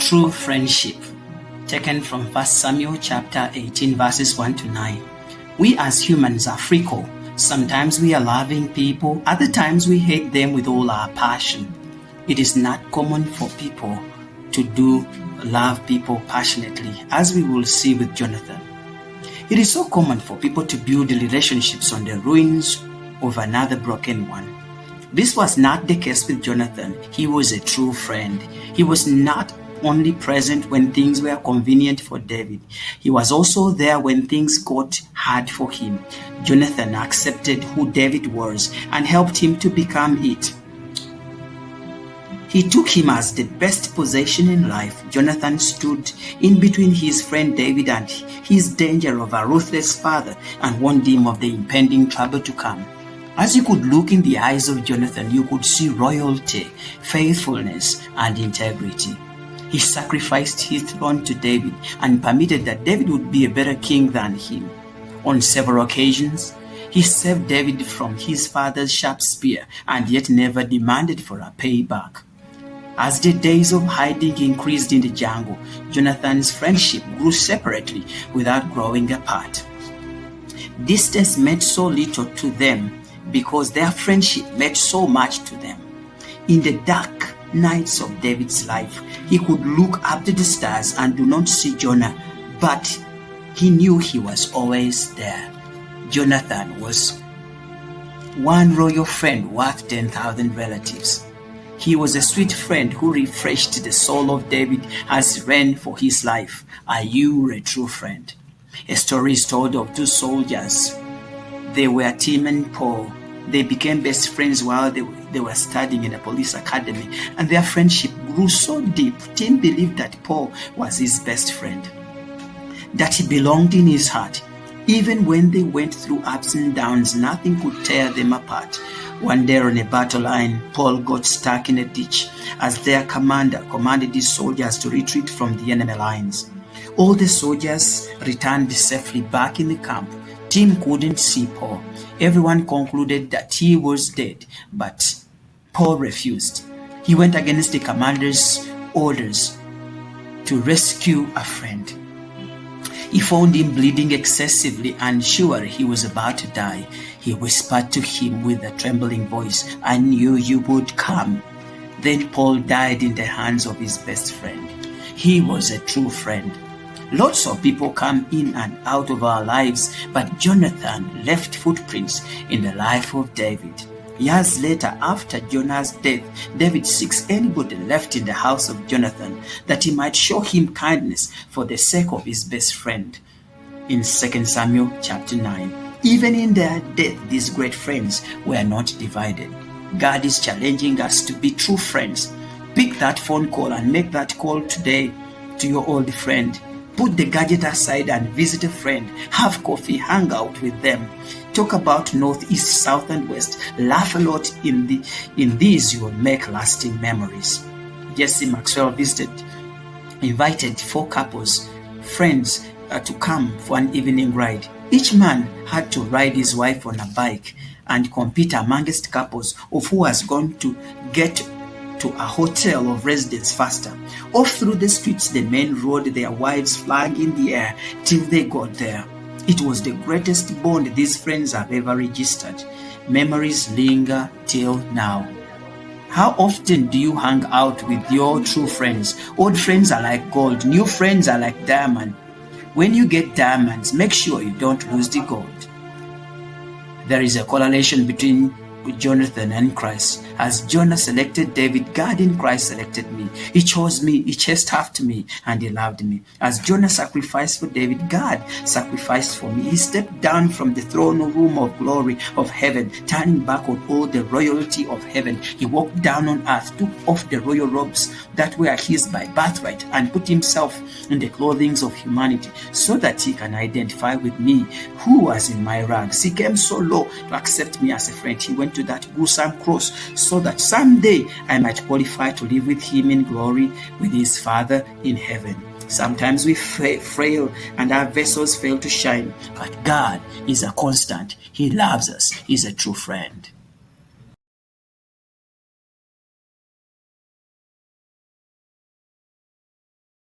True friendship, taken from 1 Samuel chapter 18 verses 1 to 9. We as humans are fickle. Sometimes we are loving people, other times we hate them with all our passion. It is not common for people to love people passionately, as we will see with Jonathan. It is so common for people to build relationships on the ruins of another broken one. This was not the case with Jonathan. He was a true friend. He was not only present when things were convenient for David. He was also there when things got hard for him. Jonathan accepted who David was and helped him to become it. He took him as the best possession in life. Jonathan stood in between his friend David and his danger of a ruthless father and warned him of the impending trouble to come. As you could look in the eyes of Jonathan, you could see royalty, faithfulness, and integrity. He sacrificed his throne to David and permitted that David would be a better king than him. On several occasions, he saved David from his father's sharp spear and yet never demanded for a payback. As the days of hiding increased in the jungle, Jonathan's friendship grew separately without growing apart. Distance meant so little to them because their friendship meant so much to them. In the dark nights of David's life, he could look up to the stars and do not see Jonah, but he knew he was always there. Jonathan was one royal friend worth 10,000 relatives. He was a sweet friend who refreshed the soul of David as he ran for his life. Are you a true friend? A story is told of two soldiers. They were Tim and Paul. They became best friends while they were studying in a police academy, and their friendship grew so deep. Tim believed that Paul was his best friend, that he belonged in his heart. Even when they went through ups and downs, nothing could tear them apart. One day on a battle line, Paul got stuck in a ditch as their commander commanded his soldiers to retreat from the enemy lines. All the soldiers returned safely back in the camp. Tim couldn't see Paul. Everyone concluded that he was dead, but Paul refused. He went against the commander's orders to rescue a friend. He found him bleeding excessively and sure he was about to die. He whispered to him with a trembling voice, "I knew you would come." Then Paul died in the hands of his best friend. He was a true friend. Lots of people come in and out of our lives, but Jonathan left footprints in the life of David. Years later, after Jonah's death, David seeks anybody left in the house of Jonathan that he might show him kindness for the sake of his best friend. In 2 Samuel chapter 9, even in their death, these great friends were not divided. God is challenging us to be true friends. Pick that phone call and make that call today to your old friend. Put the gadget aside and visit a friend. Have coffee, hang out with them. Talk about north, east, south, and west. Laugh a lot. In these, you will make lasting memories. Jesse Maxwell invited 4 couples, friends, to come for an evening ride. Each man had to ride his wife on a bike and compete amongst couples of who was going to get to a hotel of residence faster. Off through the streets, the men rode their wives' flag in the air till they got there. It was the greatest bond these friends have ever registered. Memories linger till now. How often do you hang out with your true friends? Old friends are like gold. New friends are like diamond. When you get diamonds, make sure you don't lose the gold. There is a correlation between Jonathan and Christ. As Jonah selected David, God in Christ selected me. He chose me, he chased after me, and he loved me. As Jonah sacrificed for David, God sacrificed for me. He stepped down from the throne room of glory of heaven, turning back on all the royalty of heaven. He walked down on earth, took off the royal robes that were his by birthright, and put himself in the clothing of humanity so that he can identify with me who was in my rags. He came so low to accept me as a friend. He went to that gruesome cross so that someday I might qualify to live with him in glory with his Father in heaven. Sometimes we frail and our vessels fail to shine, but God is a constant. He loves us. He's a true friend.